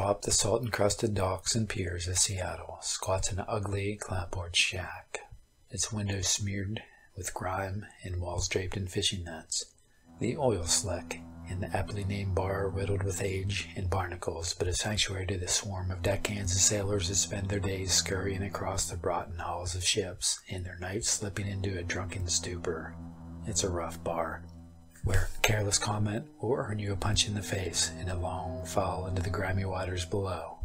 Atop the salt-encrusted docks and piers of Seattle squats an ugly clapboard shack, its windows smeared with grime and walls draped in fishing nets. The oil slick in the aptly named bar riddled with age and barnacles, but a sanctuary to the swarm of deckhands and sailors that spend their days scurrying across the rotten hulls of ships and their nights slipping into a drunken stupor. It's a rough bar, where careless comment will earn you a punch in the face and a long fall into the grimy waters below.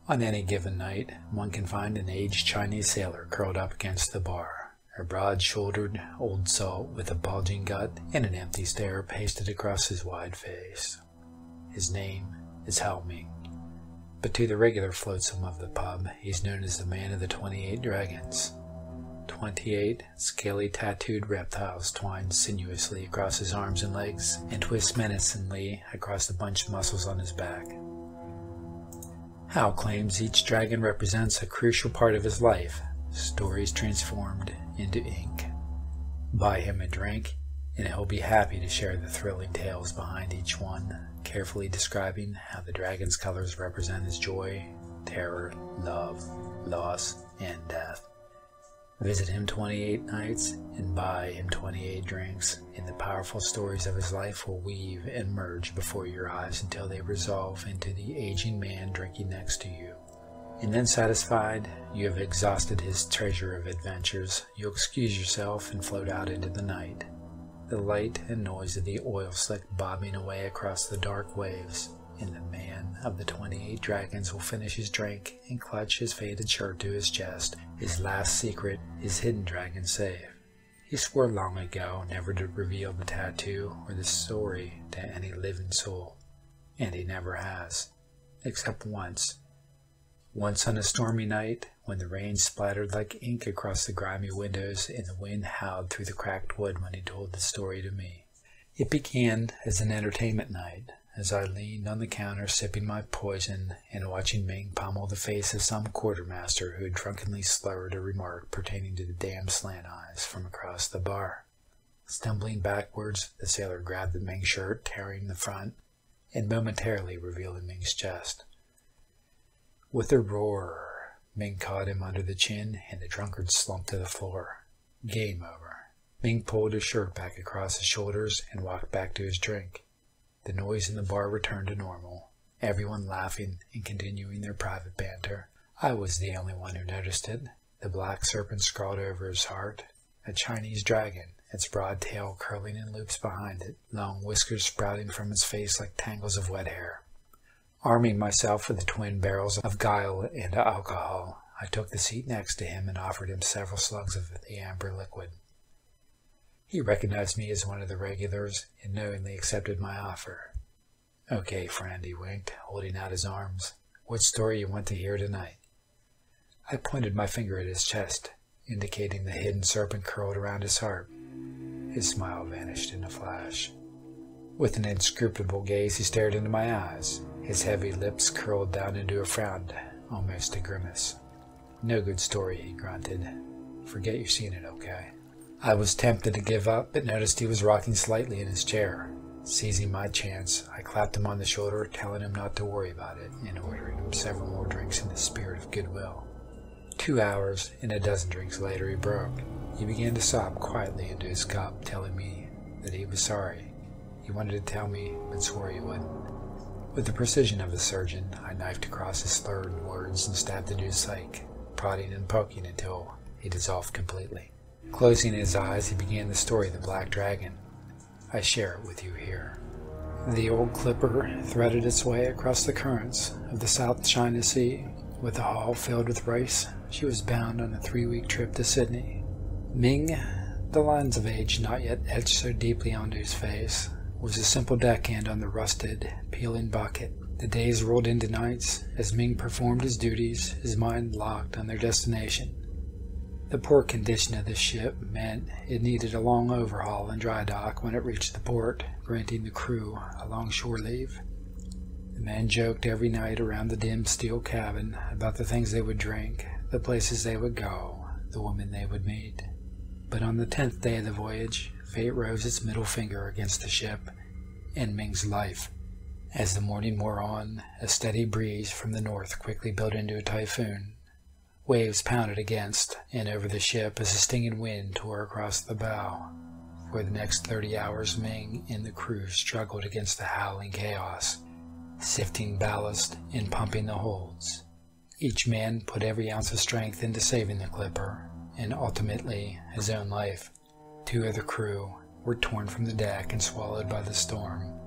On any given night, one can find an aged Chinese sailor curled up against the bar, a broad-shouldered old salt with a bulging gut and an empty stare pasted across his wide face. His name is Ming, but to the regular flotsam of the pub, he's known as the man of the 28 dragons. 28 scaly tattooed reptiles twine sinuously across his arms and legs and twist menacingly across the bunched muscles on his back. Hal claims each dragon represents a crucial part of his life, stories transformed into ink. Buy him a drink, and he'll be happy to share the thrilling tales behind each one, carefully describing how the dragon's colors represent his joy, terror, love, loss, and death. Visit him 28 nights and buy him 28 drinks, and the powerful stories of his life will weave and merge before your eyes until they resolve into the aging man drinking next to you. And then satisfied you have exhausted his treasure of adventures, you'll excuse yourself and float out into the night. The light and noise of the oil slick bobbing away across the dark waves, and the man of the 28 dragons will finish his drink and clutch his faded shirt to his chest, his last secret, his hidden dragon safe. He swore long ago never to reveal the tattoo or the story to any living soul, and he never has, except once. Once on a stormy night, when the rain splattered like ink across the grimy windows and the wind howled through the cracked wood when he told the story to me. It began as an entertainment night, as I leaned on the counter sipping my poison and watching Ming pommel the face of some quartermaster who had drunkenly slurred a remark pertaining to the damn slant eyes from across the bar. Stumbling backwards, the sailor grabbed the Ming shirt, tearing the front, and momentarily revealing Ming's chest. With a roar, Ming caught him under the chin, and the drunkard slumped to the floor. Game over. Ming pulled his shirt back across his shoulders and walked back to his drink. The noise in the bar returned to normal, everyone laughing and continuing their private banter. I was the only one who noticed it. The black serpent scrawled over his heart. A Chinese dragon, its broad tail curling in loops behind it, long whiskers sprouting from its face like tangles of wet hair. Arming myself with the twin barrels of guile and alcohol, I took the seat next to him and offered him several slugs of the amber liquid. He recognized me as one of the regulars and knowingly accepted my offer. "Okay, friend," he winked, holding out his arms. "What story you want to hear tonight?" I pointed my finger at his chest, indicating the hidden serpent curled around his heart. His smile vanished in a flash. With an inscrutable gaze, he stared into my eyes. His heavy lips curled down into a frown, almost a grimace. "No good story," he grunted. "Forget you've seen it, okay?" I was tempted to give up, but noticed he was rocking slightly in his chair. Seizing my chance, I clapped him on the shoulder, telling him not to worry about it, and ordering him several more drinks in the spirit of goodwill. 2 hours and a dozen drinks later, he broke. He began to sob quietly into his cup, telling me that he was sorry. He wanted to tell me, but swore he wouldn't. With the precision of a surgeon, I knifed across his slurred words and stabbed into his psyche, prodding and poking until he dissolved completely. Closing his eyes, he began the story of the Black Dragon. I share it with you here. The old clipper threaded its way across the currents of the South China Sea. With a hull filled with rice, she was bound on a 3-week trip to Sydney. Ming, the lines of age not yet etched so deeply onto his face, was a simple deckhand on the rusted, peeling bucket. The days rolled into nights. As Ming performed his duties, his mind locked on their destination. The poor condition of the ship meant it needed a long overhaul and dry dock when it reached the port, granting the crew a long-shore leave. The men joked every night around the dim steel cabin about the things they would drink, the places they would go, the women they would meet. But on the 10th day of the voyage, fate rose its middle finger against the ship and Ming's life, As the morning wore on, a steady breeze from the north quickly built into a typhoon. Waves pounded against and over the ship as a stinging wind tore across the bow. For the next 30 hours, Ming and the crew struggled against the howling chaos, sifting ballast and pumping the holds. Each man put every ounce of strength into saving the clipper, and ultimately his own life. 2 of the crew were torn from the deck and swallowed by the storm.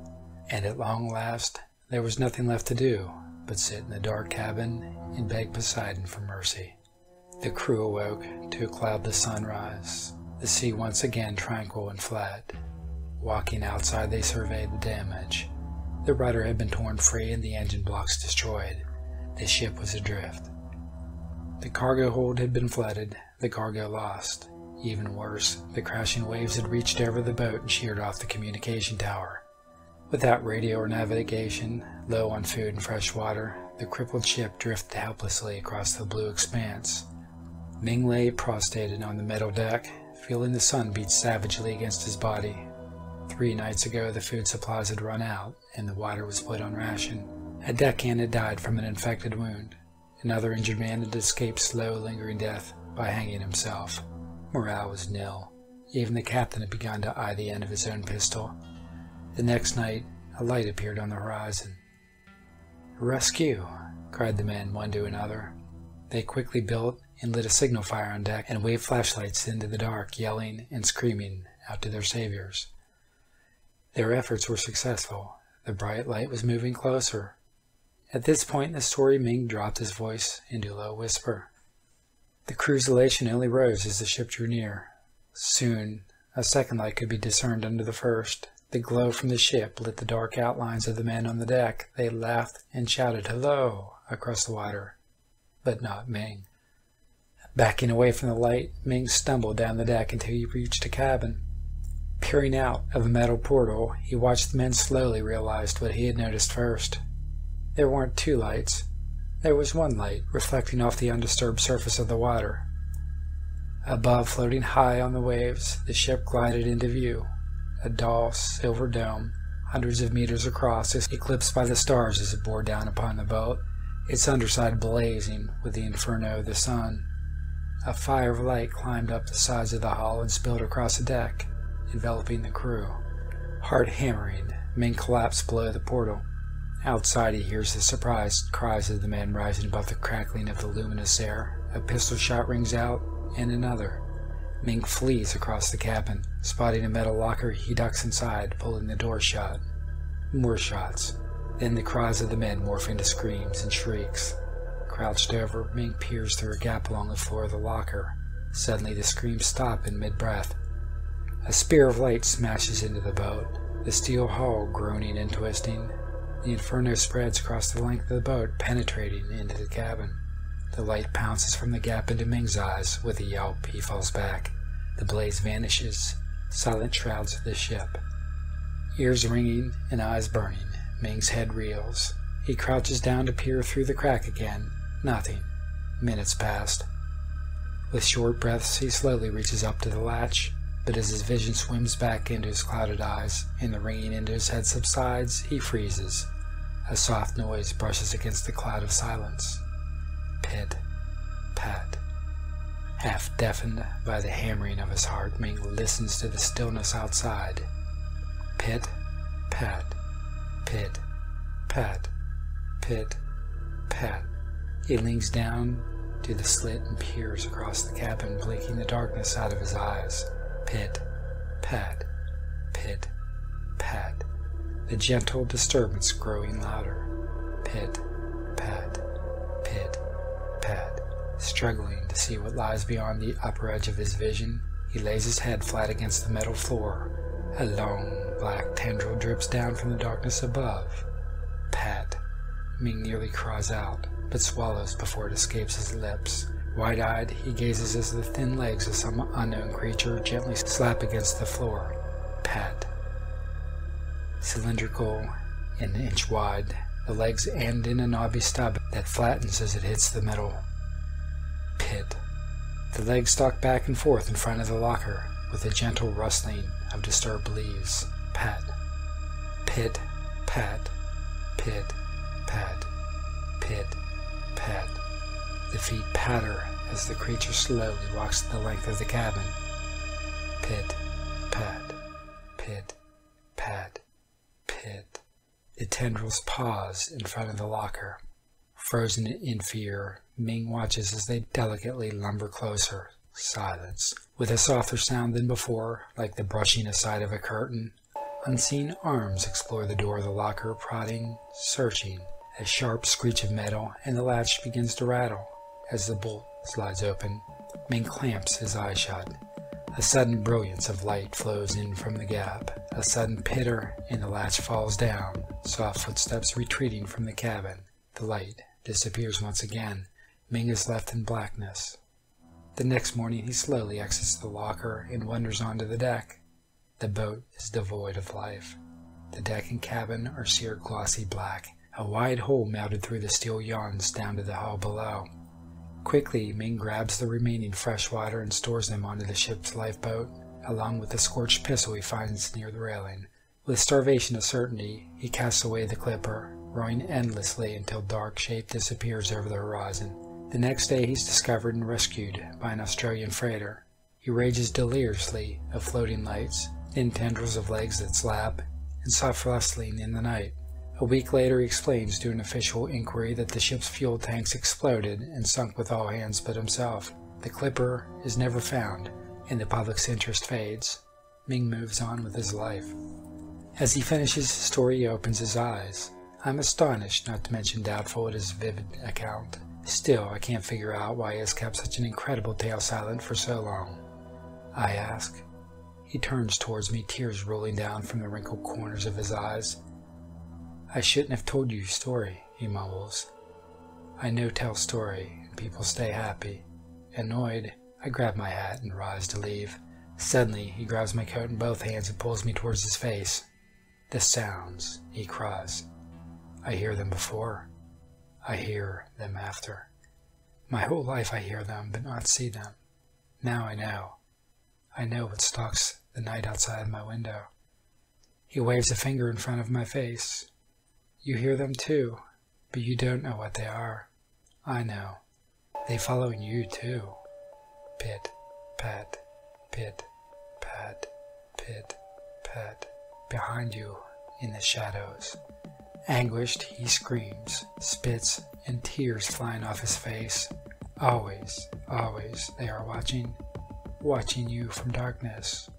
And at long last, there was nothing left to do but sit in the dark cabin and beg Poseidon for mercy. The crew awoke to a cloudless sunrise, the sea once again tranquil and flat. Walking outside, they surveyed the damage. The rudder had been torn free and the engine blocks destroyed. The ship was adrift. The cargo hold had been flooded, the cargo lost. Even worse, the crashing waves had reached over the boat and sheared off the communication tower. Without radio or navigation, low on food and fresh water, the crippled ship drifted helplessly across the blue expanse. Ming lay prostrated on the metal deck, feeling the sun beat savagely against his body. 3 nights ago, the food supplies had run out, and the water was put on ration. A deckhand had died from an infected wound. Another injured man had escaped slow, lingering death by hanging himself. Morale was nil. Even the captain had begun to eye the end of his own pistol. The next night, a light appeared on the horizon. "Rescue!" cried the men, one to another. They quickly built and lit a signal fire on deck and waved flashlights into the dark, yelling and screaming out to their saviors. Their efforts were successful. The bright light was moving closer. At this point in the story, Ming dropped his voice into a low whisper. The crew's elation only rose as the ship drew near. Soon, a second light could be discerned under the first. The glow from the ship lit the dark outlines of the men on the deck. They laughed and shouted "Hello!" across the water, but not Ming. Backing away from the light, Ming stumbled down the deck until he reached a cabin. Peering out of a metal portal, he watched the men slowly realize what he had noticed first. There weren't 2 lights. There was 1 light, reflecting off the undisturbed surface of the water. Above, floating high on the waves, the ship glided into view. A dull silver dome, hundreds of meters across, eclipsed by the stars as it bore down upon the boat, its underside blazing with the inferno of the sun. A fire of light climbed up the sides of the hull and spilled across the deck, enveloping the crew. Heart hammering, Ming collapsed below the portal. Outside, he hears the surprised cries of the men rising above the crackling of the luminous air. A pistol shot rings out, and another. Ming flees across the cabin. Spotting a metal locker, he ducks inside, pulling the door shut. More shots. Then the cries of the men morph into screams and shrieks. Crouched over, Ming peers through a gap along the floor of the locker. Suddenly the screams stop in mid-breath. A spear of light smashes into the boat, the steel hull groaning and twisting. The inferno spreads across the length of the boat, penetrating into the cabin. The light pounces from the gap into Ming's eyes. With a yelp, he falls back. The blaze vanishes. Silent shrouds the ship. Ears ringing and eyes burning, Ming's head reels. He crouches down to peer through the crack again. Nothing. Minutes passed. With short breaths, he slowly reaches up to the latch, but as his vision swims back into his clouded eyes and the ringing into his head subsides, he freezes. A soft noise brushes against the cloud of silence. Pit, pat. Half deafened by the hammering of his heart, Ming listens to the stillness outside. Pit, pat, pit, pat, pit, pat. He leans down to the slit and peers across the cabin, blinking the darkness out of his eyes. Pit, pat, pit, pat. The gentle disturbance growing louder. Pit, pat, pit, pat. Struggling to see what lies beyond the upper edge of his vision, he lays his head flat against the metal floor. A long black tendril drips down from the darkness above. Pat. Ming nearly cries out, but swallows before it escapes his lips. Wide-eyed, he gazes as the thin legs of some unknown creature gently slap against the floor. Pat. Cylindrical and an inch wide, the legs end in a knobby stub that flattens as it hits the metal. Pit. The legs stalk back and forth in front of the locker, with a gentle rustling of disturbed leaves. Pat. Pit. Pat. Pit, pat, pit, pat. The feet patter as the creature slowly walks the length of the cabin. Pit, pat, pit, pat, pit. The tendrils pause in front of the locker. Frozen in fear, Ming watches as they delicately lumber closer. Silence. With a softer sound than before, like the brushing aside of a curtain, unseen arms explore the door of the locker, prodding, searching. A sharp screech of metal, and the latch begins to rattle. As the bolt slides open, Ming clamps his eyes shut. A sudden brilliance of light flows in from the gap. A sudden pitter, and the latch falls down. Soft footsteps retreating from the cabin. The light disappears once again. Ming is left in blackness. The next morning he slowly exits the locker and wanders onto the deck. The boat is devoid of life. The deck and cabin are seared glossy black. A wide hole melted through the steel yawns down to the hull below. Quickly, Ming grabs the remaining fresh water and stores them onto the ship's lifeboat, along with the scorched pistol he finds near the railing. With starvation a certainty, he casts away the clipper, rowing endlessly until dark shape disappears over the horizon. The next day he's discovered and rescued by an Australian freighter. He rages deliriously of floating lights, thin tendrils of legs that slap, and soft rustling in the night. A week later he explains to an official inquiry that the ship's fuel tanks exploded and sunk with all hands but himself. The clipper is never found, and the public's interest fades. Ming moves on with his life. As he finishes his story, he opens his eyes. I'm astonished, not to mention doubtful at his vivid account. Still, I can't figure out why he has kept such an incredible tale silent for so long. I ask. He turns towards me, tears rolling down from the wrinkled corners of his eyes. I shouldn't have told you your story, he mumbles. I no tell story, and people stay happy. Annoyed, I grab my hat and rise to leave. Suddenly, he grabs my coat in both hands and pulls me towards his face. The sounds, he cries. I hear them before. I hear them after. My whole life I hear them, but not see them. Now I know. I know what stalks the night outside my window. He waves a finger in front of my face. You hear them too, but you don't know what they are. I know. They follow you too. Pit, pat, pit, pat, pit, pat. Behind you, in the shadows. Anguished, he screams, spits, and tears flying off his face. Always, always, they are watching you from darkness.